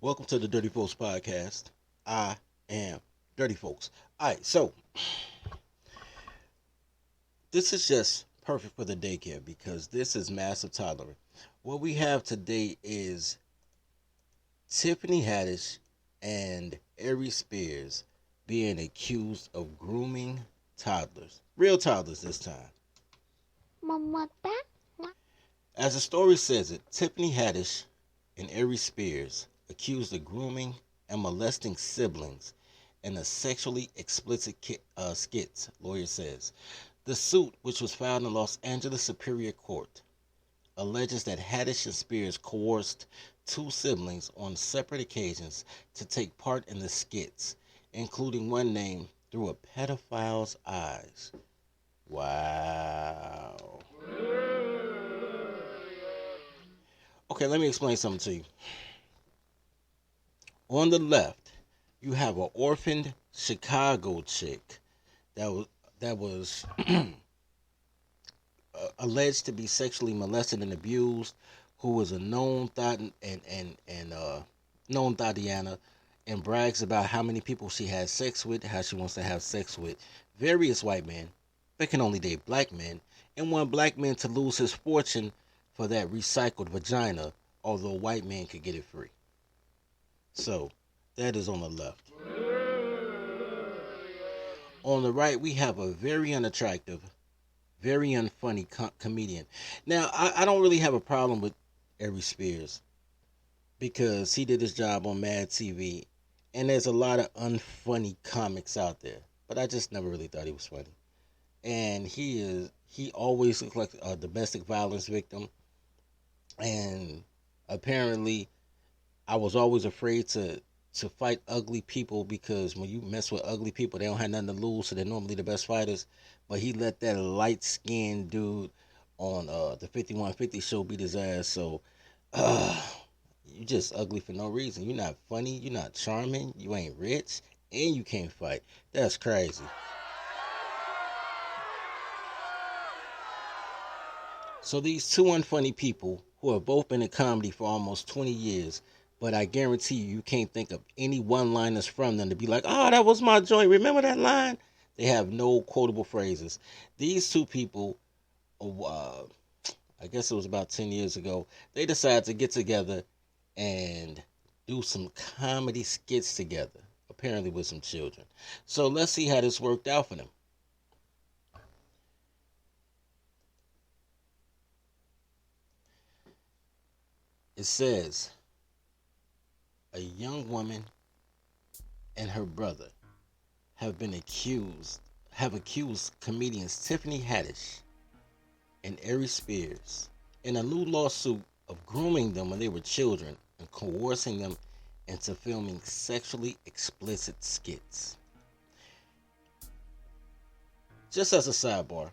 Welcome to the Dirty Folks Podcast. I am Dirty Folks. Alright, so this is just perfect for the daycare because this is massive toddler. What we have today is Tiffany Haddish and Ari Spears being accused of grooming toddlers. Real toddlers this time. Momma. As the story says it, Tiffany Haddish and Ari Spears accused of grooming and molesting siblings in a sexually explicit skit, lawyer says. The suit, which was filed in Los Angeles Superior Court, alleges that Haddish and Spears coerced two siblings on separate occasions to take part in the skits, including one named Through a Pedophile's Eyes. Wow. Okay, let me explain something to you. On the left, you have an orphaned Chicago chick that was alleged to be sexually molested and abused, who was a known thought and known Thotiana, and brags about how many people she has sex with, how she wants to have sex with various white men, but can only date black men, and want black men to lose his fortune for that recycled vagina, although white men could get it free. So, that is on the left. On the right, we have a very unattractive, very unfunny comedian. Now, I don't really have a problem with Ari Spears because he did his job on Mad TV, and there's a lot of unfunny comics out there, but I just never really thought he was funny. And he always looks like a domestic violence victim, and apparently I was always afraid to fight ugly people because when you mess with ugly people, they don't have nothing to lose, so they're normally the best fighters. But he let that light-skinned dude on the 5150 show beat his ass. So you just ugly for no reason. You're not funny. You're not charming. You ain't rich, and you can't fight. That's crazy. So these two unfunny people who have both been in comedy for almost 20 years, but I guarantee you can't think of any one-liners from them to be like, oh, that was my joint. Remember that line? They have no quotable phrases. These two people, I guess it was about 10 years ago, they decided to get together and do some comedy skits together, apparently with some children. So let's see how this worked out for them. It says, a young woman and her brother have accused comedians Tiffany Haddish and Ari Spears in a new lawsuit of grooming them when they were children and coercing them into filming sexually explicit skits. Just as a sidebar,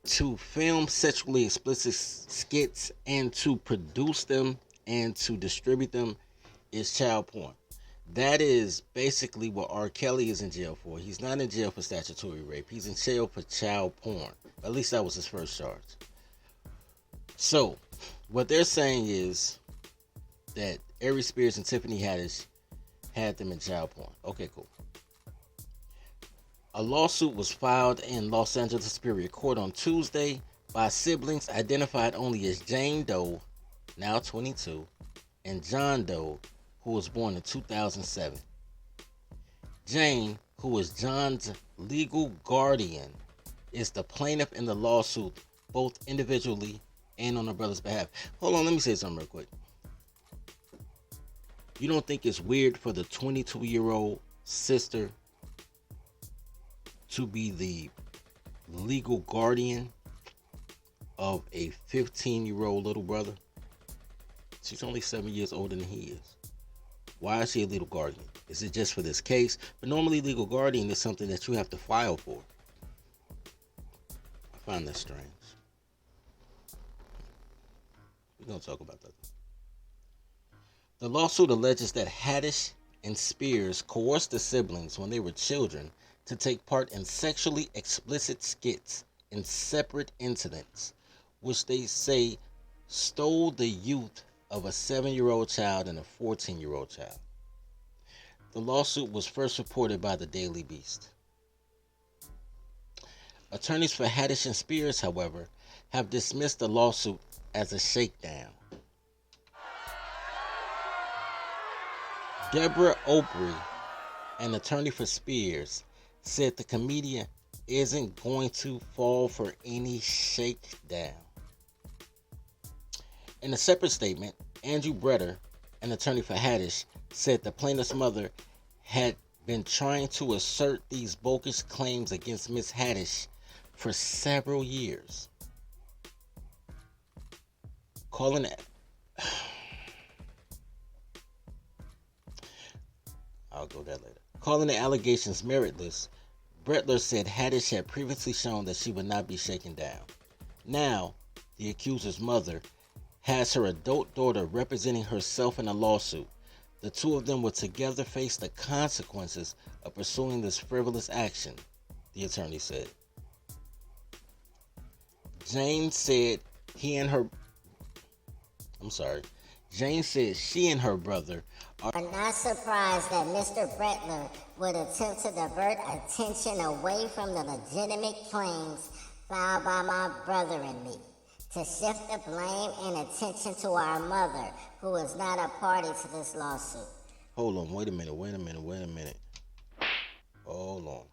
to film sexually explicit skits and to produce them and to distribute them is child porn. That is basically what R. Kelly is in jail for. He's not in jail for statutory rape. He's in jail for child porn. At least that was his first charge. So, what they're saying is that Ari Spears and Tiffany Haddish had them in child porn. Okay, cool. A lawsuit was filed in Los Angeles Superior Court on Tuesday by siblings identified only as Jane Doe, now 22, and John Doe, who was born in 2007. Jane, who is John's legal guardian, is the plaintiff in the lawsuit, both individually and on her brother's behalf. Hold on, let me say something real quick. You don't think it's weird for the 22-year-old sister to be the legal guardian of a 15-year-old little brother? She's only 7 years older than he is. Why is she a legal guardian? Is it just for this case? But normally legal guardian is something that you have to file for. I find that strange. We're going to talk about that. The lawsuit alleges that Haddish and Spears coerced the siblings when they were children to take part in sexually explicit skits in separate incidents, which they say stole the youth of a 7-year-old child and a 14-year-old child. The lawsuit was first reported by the Daily Beast. Attorneys for Haddish and Spears, however, have dismissed the lawsuit as a shakedown. Deborah Opry, an attorney for Spears, said the comedian isn't going to fall for any shakedown. In a separate statement, Andrew Bretter, an attorney for Haddish, said the plaintiff's mother had been trying to assert these bogus claims against Miss Haddish for several years. Calling it, I'll go that later. Calling the allegations meritless, Brettler said Haddish had previously shown that she would not be shaken down. Now, the accuser's mother has her adult daughter representing herself in a lawsuit. The two of them will together face the consequences of pursuing this frivolous action, the attorney said. Jane said she and her brother are not surprised that Mr. Brettler would attempt to divert attention away from the legitimate claims filed by my brother and me, to shift the blame and attention to our mother, who is not a party to this lawsuit. Hold on, wait a minute. Hold on.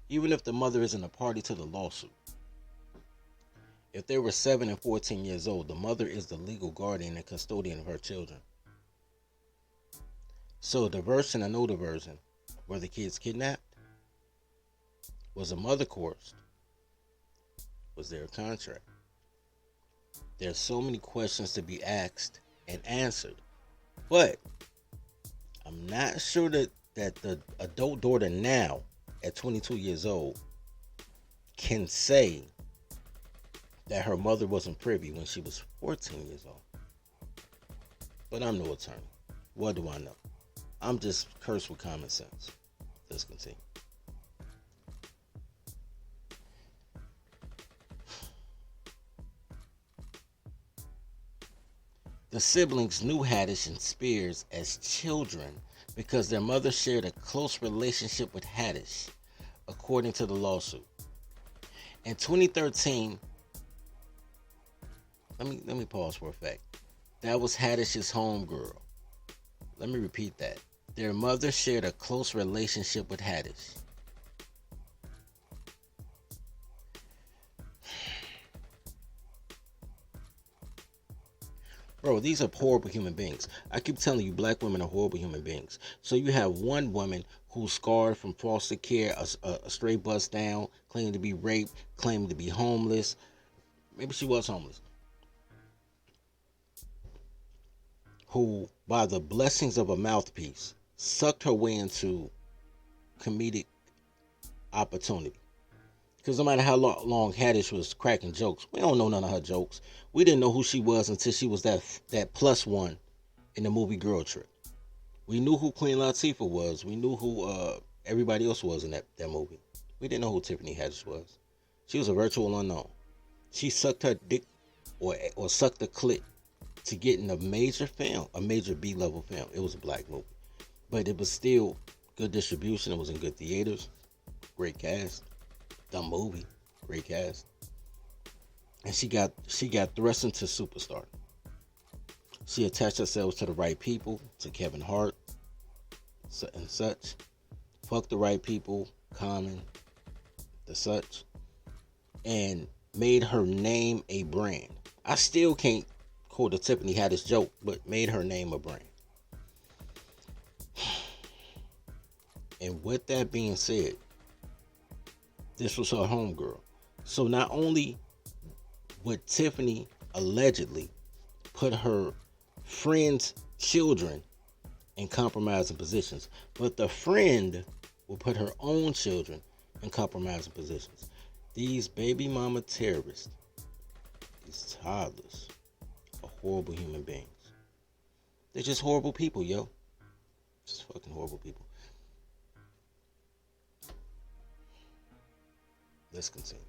Even if the mother isn't a party to the lawsuit, if they were 7 and 14 years old, the mother is the legal guardian and custodian of her children. So diversion or no diversion, were the kids kidnapped? Was the mother coerced? Was there a contract? There's so many questions to be asked and answered. But I'm not sure that the adult daughter now, at 22 years old, can say that her mother wasn't privy when she was 14 years old. But I'm no attorney. What do I know? I'm just cursed with common sense. Let's continue. The siblings knew Haddish and Spears as children because their mother shared a close relationship with Haddish, according to the lawsuit. In 2013, let me pause for a fact. That was Haddish's homegirl. Let me repeat that. Their mother shared a close relationship with Haddish. Bro, these are horrible human beings. I keep telling you, black women are horrible human beings. So you have one woman who's scarred from foster care, a stray bus down, claiming to be raped, claiming to be homeless. Maybe she was homeless. Who, by the blessings of a mouthpiece, sucked her way into comedic opportunity. Because no matter how long Haddish was cracking jokes, we don't know none of her jokes. We didn't know who she was until she was that plus one in the movie Girl Trip. We knew who Queen Latifah was. We knew who everybody else was in that movie. We didn't know who Tiffany Haddish was. She was a virtual unknown. She sucked her dick or sucked the clit to get in a major film, a major B-level film. It was a black movie. But it was still good distribution. It was in good theaters. Great cast. Dumb movie. Great cast. And she got thrust into superstar. She attached herself to the right people, to Kevin Hart and such. Fucked the right people, Common, the such. And made her name a brand. I still can't quote a Tiffany Haddish joke, but made her name a brand. And with that being said, this was her homegirl. So not only would Tiffany allegedly put her friend's children in compromising positions, but the friend will put her own children in compromising positions. These baby mama terrorists, these toddlers, are horrible human beings. They're just horrible people, yo. Just fucking horrible people. Let's continue.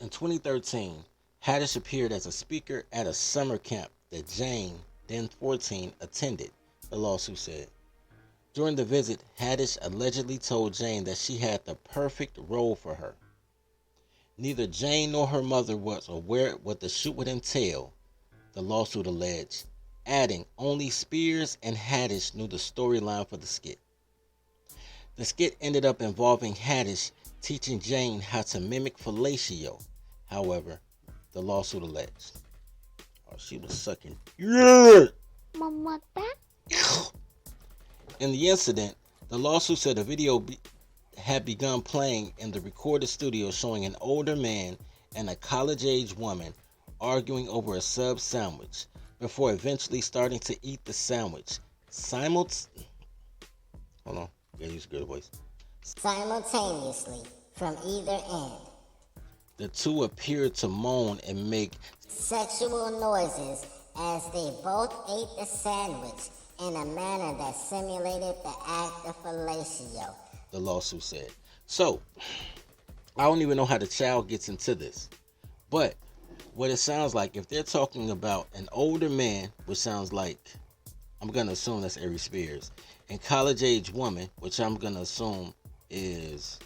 In 2013, Haddish appeared as a speaker at a summer camp that Jane, then 14, attended, the lawsuit said. During the visit, Haddish allegedly told Jane that she had the perfect role for her. Neither Jane nor her mother was aware what the shoot would entail, the lawsuit alleged, adding only Spears and Haddish knew the storyline for the skit. The skit ended up involving Haddish teaching Jane how to mimic fellatio, however, the lawsuit alleged. Oh, she was sucking. Yeah! Momma, In the incident, the lawsuit said a video had begun playing in the recorded studio showing an older man and a college-age woman arguing over a sub sandwich before eventually starting to eat the sandwich. Hold on, gotta use a good voice. Simultaneously from either end. The two appeared to moan and make Sexual noises as they both ate the sandwich in a manner that simulated the act of fellatio, the lawsuit said. So, I don't even know how the child gets into this. But what it sounds like, if they're talking about an older man, which sounds like, I'm going to assume that's Ari Spears, and college-age woman, which I'm going to assume is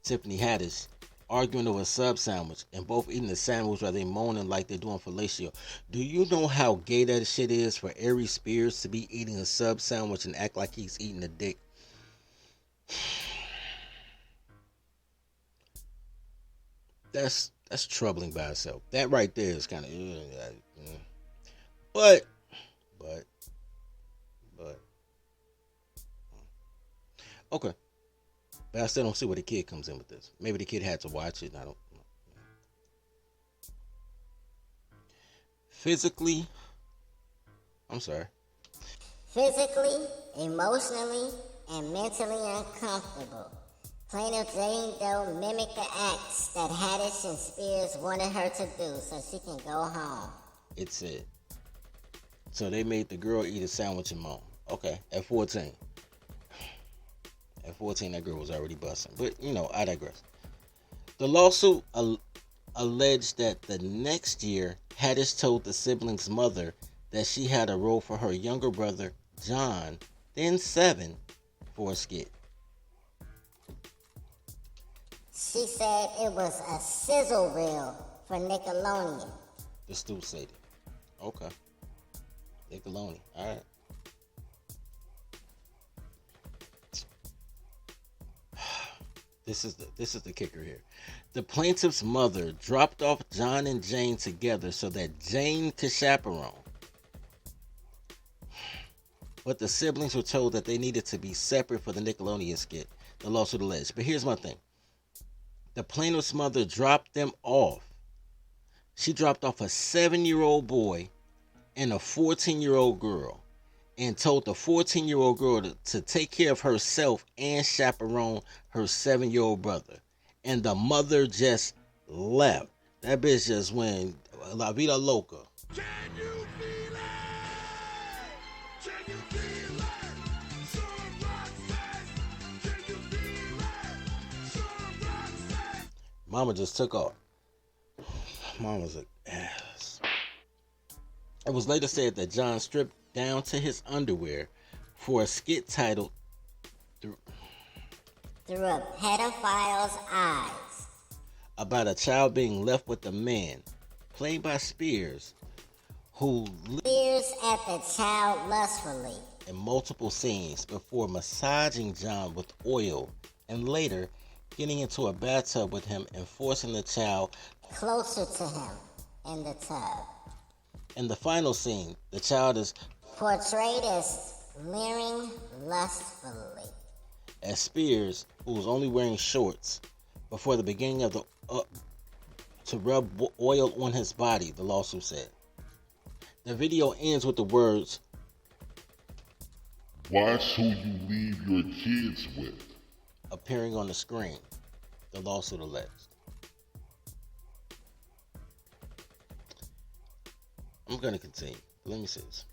Tiffany Haddish, arguing over a sub sandwich and both eating the sandwich while they moaning like they're doing fellatio. Do you know how gay that shit is for Ari Spears to be eating a sub sandwich and act like he's eating a dick? That's troubling by itself. That right there is kind of, but, okay. But I still don't see where the kid comes in with this. Maybe the kid had to watch it. And I don't know. Physically, emotionally, and mentally uncomfortable. Plaintiff Jane Doe mimicked the acts that Haddish and Spears wanted her to do so she can go home. It said. So they made the girl eat a sandwich and moan. Okay, at 14. At 14, that girl was already busting. But, I digress. The lawsuit alleged that the next year, Haddish told the siblings' mother that she had a role for her younger brother, John, then 7, for a skit. She said it was a sizzle reel for Nickelodeon. The stool said it. Okay. Nickelodeon. All right. This is the kicker here. The plaintiff's mother dropped off John and Jane together so that Jane could chaperone. But the siblings were told that they needed to be separate for the Nickelodeon skit, the lawsuit alleged. But here's my thing. The plaintiff's mother dropped them off. She dropped off a 7-year-old boy and a 14-year-old girl and told the 14-year-old girl to take care of herself and chaperone her 7-year-old brother. And the mother just left. That bitch just went La Vida Loca. Can you feel it? Can you feel it? Some rock says, can you feel it? Some rock says. Mama just took off. Mama's an ass. It was later said that John stripped down to his underwear for a skit titled Through a pedophile's eyes, about a child being left with a man, played by Spears, who leers at the child lustfully in multiple scenes before massaging John with oil and later getting into a bathtub with him and forcing the child closer to him in the tub. In the final scene, the child is portrayed as leering lustfully at Spears, who was only wearing shorts before the beginning of the to rub oil on his body, the lawsuit said. The video ends with the words, "Watch who you leave your kids with," appearing on the screen, the lawsuit alleged. I'm going to continue. Let me see this.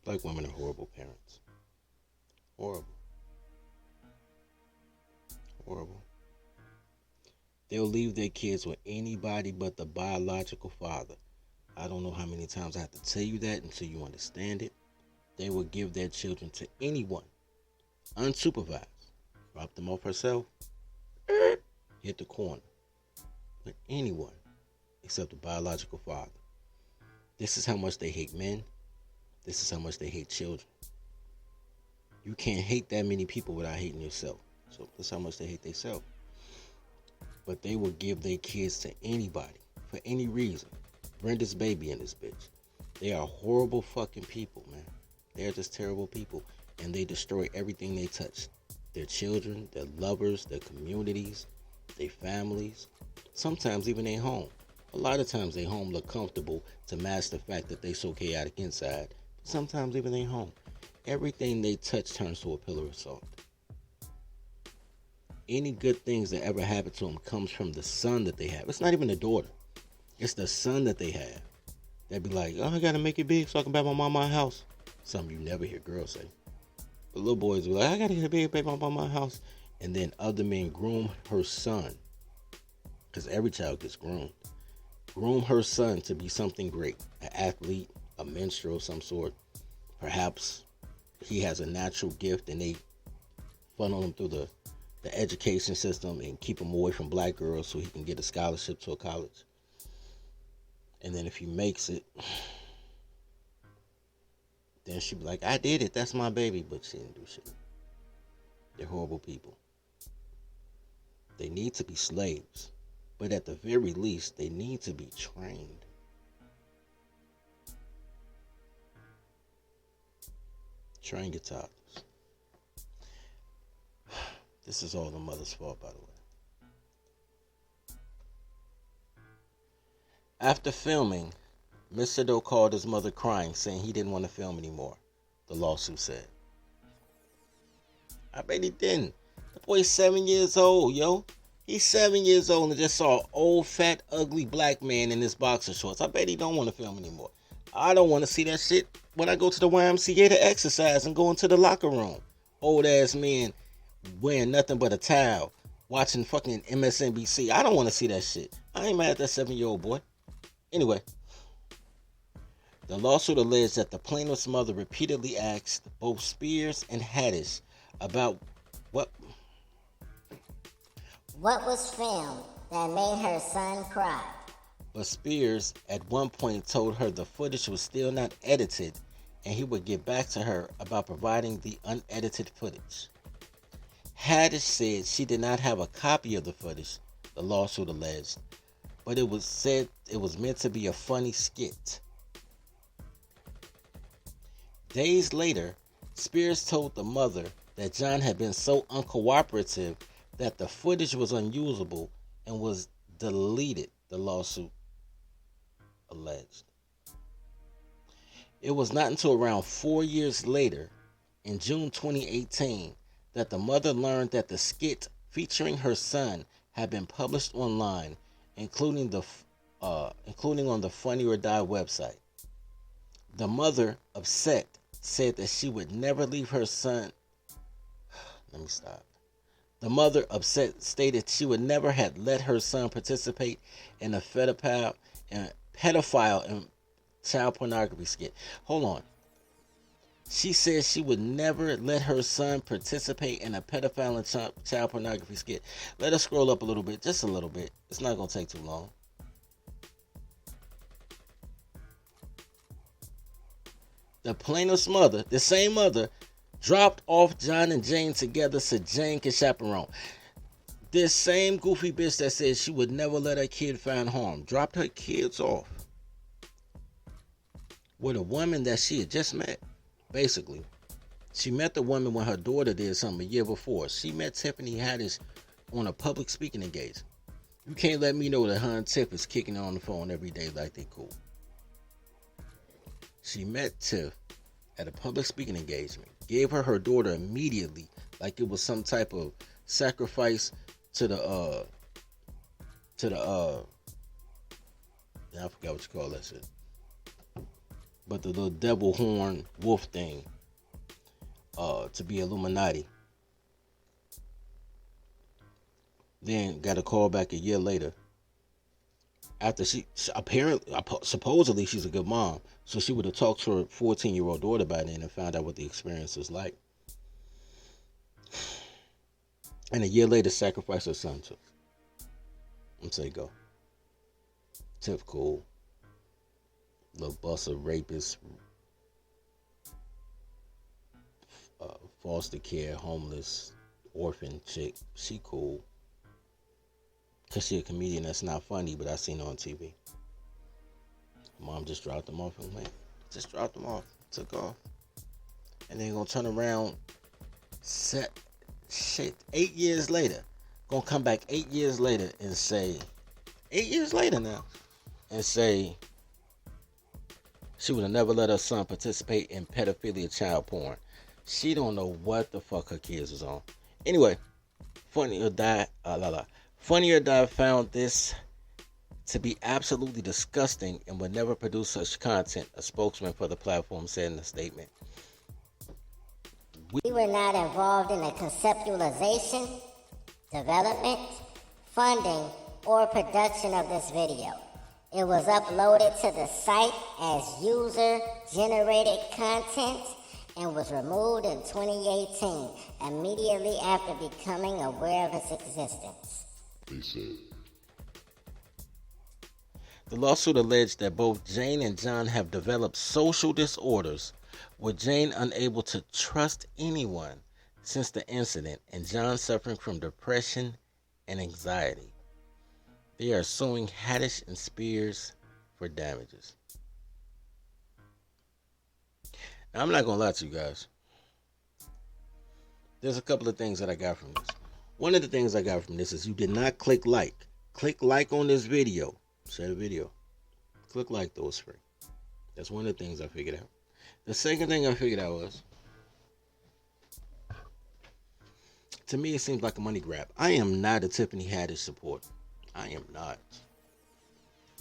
Black women are horrible parents. Horrible. Horrible. They'll leave their kids with anybody but the biological father. I don't know how many times I have to tell you that until you understand it. They will give their children to anyone, unsupervised. Drop them off herself, hit the corner. With anyone except the biological father. This is how much they hate men. This is how much they hate children. You can't hate that many people without hating yourself. So that's how much they hate themselves. But they will give their kids to anybody for any reason. Brenda's baby in this bitch. They are horrible fucking people, man. They are just terrible people. And they destroy everything they touch. Their children, their lovers, their communities, their families. Sometimes even their home. A lot of times their home look comfortable to mask the fact that they so chaotic inside. But sometimes even their home. Everything they touch turns to a pillar of salt. Any good things that ever happen to them comes from the son that they have. It's not even the daughter. It's the son that they have. They'd be like, oh, I gotta make it big so I can buy my mama a house. Something you never hear girls say. But little boys be like, I gotta get a big baby, my mama a house. And then other men groom her son. Because every child gets groomed. Groom her son to be something great. An athlete, a minstrel of some sort. Perhaps he has a natural gift and they funnel him through the education system and keep him away from black girls so he can get a scholarship to a college. And then if he makes it, then she'd be like, I did it, that's my baby. But she didn't do shit. They're horrible people. They need to be slaves. But at the very least, they need to be trained. Train your toddlers. This is all the mother's fault, by the way. After filming, Mr. Doe called his mother crying, saying he didn't want to film anymore, the lawsuit said. I bet he didn't. The boy's 7 years old, yo. He's 7 years old and just saw an old, fat, ugly black man in his boxer shorts. I bet he don't want to film anymore. I don't want to see that shit when I go to the YMCA to exercise and go into the locker room. Old ass men wearing nothing but a towel, watching fucking MSNBC. I don't want to see that shit. I ain't mad at that 7-year-old boy. Anyway, the lawsuit alleged that the plaintiff's mother repeatedly asked both Spears and Haddish about what was filmed that made her son cry. But Spears at one point told her the footage was still not edited and he would get back to her about providing the unedited footage. Haddish said she did not have a copy of the footage, the lawsuit alleged, but it was said it was meant to be a funny skit. Days later, Spears told the mother that John had been so uncooperative that the footage was unusable and was deleted, the lawsuit alleged. It was not until around 4 years later, in June 2018, that the mother learned that the skit featuring her son had been published online, including on the Funny or Die website. The mother, upset, said that she would never leave her son. Let me stop. The mother, upset, stated she would never have let her son participate in a pedophile and child pornography skit. Hold on. She said she would never let her son participate in a pedophile and child pornography skit. Let us scroll up a little bit, just a little bit. It's not going to take too long. The plaintiff's mother, the same mother, dropped off John and Jane together so Jane could chaperone. This same goofy bitch that said she would never let her kid find harm dropped her kids off with a woman that she had just met. Basically, she met the woman when her daughter did something a year before. She met Tiffany Haddish on a public speaking engagement. You can't let me know that her and Tiff is kicking her on the phone every day like they cool. She met Tiff at a public speaking engagement, gave her daughter immediately, like it was some type of sacrifice to the I forgot what you call that shit. But the little devil horn wolf thing. to be Illuminati. Then got a call back a year later. After she apparently, supposedly, she's a good mom, so she would have talked to her 14-year-old daughter by then and found out what the experience was like. And a year later, sacrificed her son to. And say go. Typical little busser, rapist, foster care, homeless, orphan chick. She cool. Because she a comedian that's not funny, but I seen her on TV. Mom just dropped them off and went. Just dropped them off. Took off. And then gonna turn around, 8 years later. Gonna come back 8 years later and say, 8 years later now, and say she would have never let her son participate in pedophilia child porn. She don't know what the fuck her kids was on. Anyway, Funny or Die found this to be absolutely disgusting and would never produce such content, a spokesman for the platform said in a statement. We were not involved in the conceptualization, development, funding, or production of this video. It was uploaded to the site as user-generated content and was removed in 2018, immediately after becoming aware of its existence. They said. The lawsuit alleged that both Jane and John have developed social disorders, with Jane unable to trust anyone since the incident and John suffering from depression and anxiety. They are suing Haddish and Spears for damages. Now, I'm not going to lie to you guys. There's a couple of things that I got from this. One of the things I got from this is you did not click like. Click like on this video. Share the video. Click like, though it's free. That's one of the things I figured out. The second thing I figured out was, to me, it seems like a money grab. I am not a Tiffany Haddish supporter. I am not.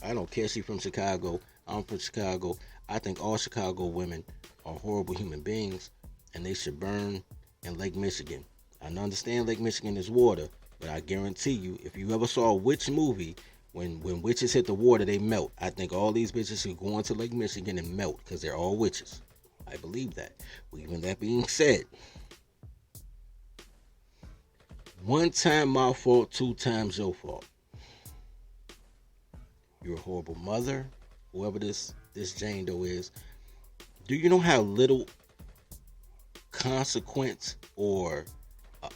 I don't care if she's from Chicago. I'm from Chicago. I think all Chicago women are horrible human beings, and they should burn in Lake Michigan. I understand Lake Michigan is water, but I guarantee you, if you ever saw a witch movie, when witches hit the water, they melt. I think all these bitches should go into Lake Michigan and melt, because they're all witches. I believe that. Even that being said, one time my fault, two times your fault. You're a horrible mother, whoever this Jane Doe is. Do you know how little consequence or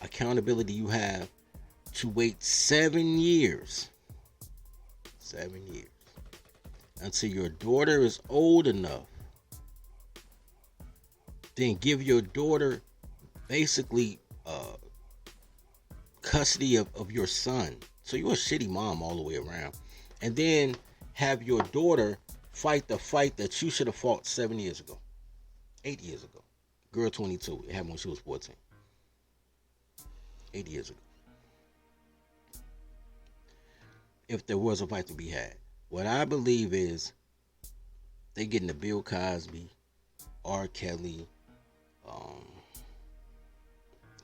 accountability you have to wait 7 years? 7 years. Until your daughter is old enough. Then give your daughter basically custody of your son. So you're a shitty mom all the way around. And then have your daughter fight the fight that you should have fought 7 years ago. 8 years ago. Girl 22. It happened when she was 14. 8 years ago. If there was a fight to be had. What I believe is they getting the Bill Cosby, R. Kelly,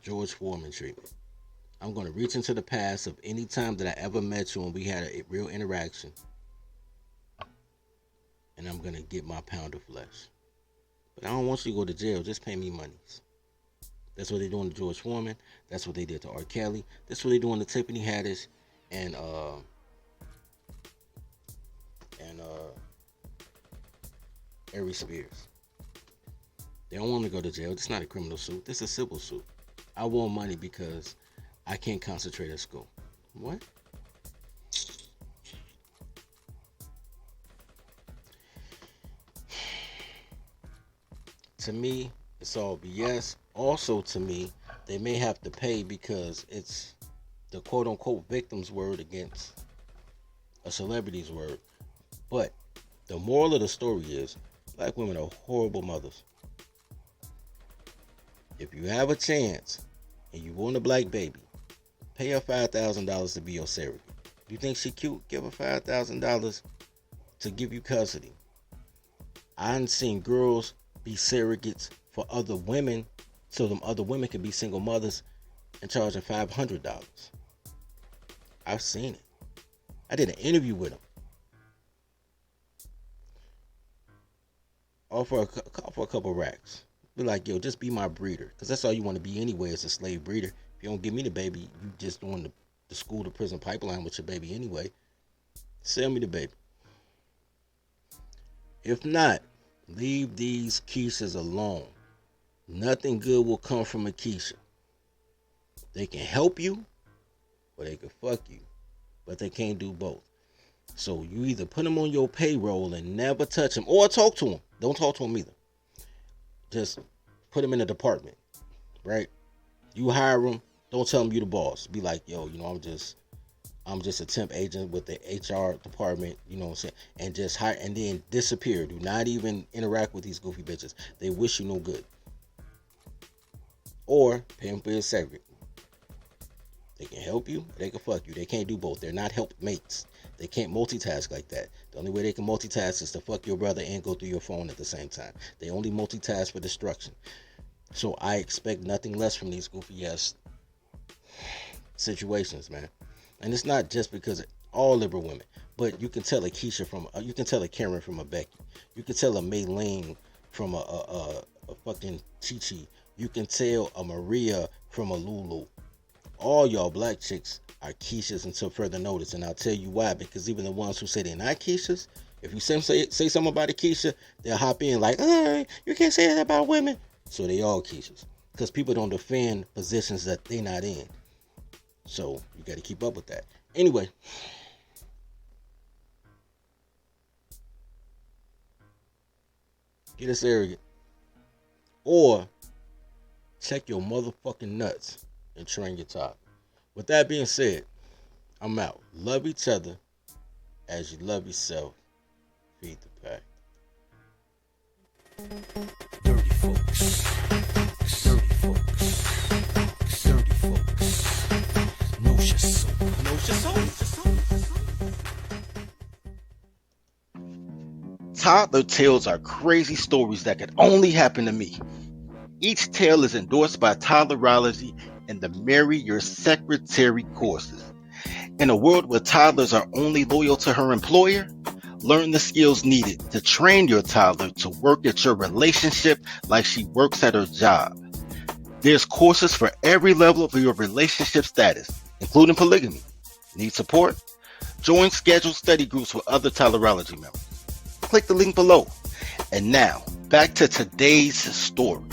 George Foreman treatment. I'm going to reach into the past of any time that I ever met you and we had a real interaction. And I'm going to get my pound of flesh. But I don't want you to go to jail. Just pay me monies. That's what they're doing to George Foreman. That's what they did to R. Kelly. That's what they're doing to Tiffany Haddish and Ari Spears. They don't want me to go to jail. It's not a criminal suit. This is a civil suit. I want money because I can't concentrate at school. What? To me, it's all BS. Also, to me, they may have to pay because it's the quote-unquote victim's word against a celebrity's word. But the moral of the story is black women are horrible mothers. If you have a chance and you want a black baby, pay her $5,000 to be your surrogate. You think she cute? Give her $5,000 to give you custody. I've seen girls be surrogates for other women so them other women can be single mothers and charging $500. I've seen it. I did an interview with him. All for a couple racks. Be like, yo, just be my breeder. Because that's all you want to be anyway, is a slave breeder. If you don't give me the baby, you just doing the school to prison pipeline with your baby anyway. Sell me the baby. If not, leave these Keishas alone. Nothing good will come from a Keisha. They can help you, or they can fuck you. But they can't do both. So you either put them on your payroll and never touch them, or talk to them. Don't talk to them either. Just put them in a department, right? You hire them. Don't tell them you the boss. Be like, yo, I'm just a temp agent with the HR department, you know what I'm saying? And just hire, and then disappear. Do not even interact with these goofy bitches. They wish you no good. Or pay them for your segment. They can help you, or they can fuck you. They can't do both. They're not help mates. They can't multitask like that. The only way they can multitask is to fuck your brother and go through your phone at the same time. They only multitask for destruction. So I expect nothing less from these goofy ass situations, man. And it's not just because of all liberal women, but you can tell a Keisha you can tell a Karen from a Becky. You can tell a Maylene from a fucking Chi Chi. You can tell a Maria from a Lulu. All y'all black chicks are Keishas until further notice, and I'll tell you why. Because even the ones who say they're not Keishas, if you say something about a Keisha, they'll hop in like, hey, you can't say that about women. So they all Keishas. Because people don't defend positions that they're not in. So you got to keep up with that. Anyway. Get a surrogate. Or check your motherfucking nuts and train your child. With that being said, I'm out. Love each other as you love yourself. Feed the pack. Dirty folks. Dirty folks. Dirty folks. Know your soul. Know your soul. Toddler tales are crazy stories that could only happen to me. Each tale is endorsed by Toddlerology and the Marry Your Secretary courses. In a world where toddlers are only loyal to her employer, learn the skills needed to train your toddler to work at your relationship like she works at her job. There's courses for every level of your relationship status, including polygamy. Need support? Join scheduled study groups with other Toddlerology members. Click the link below. And now, back to today's story.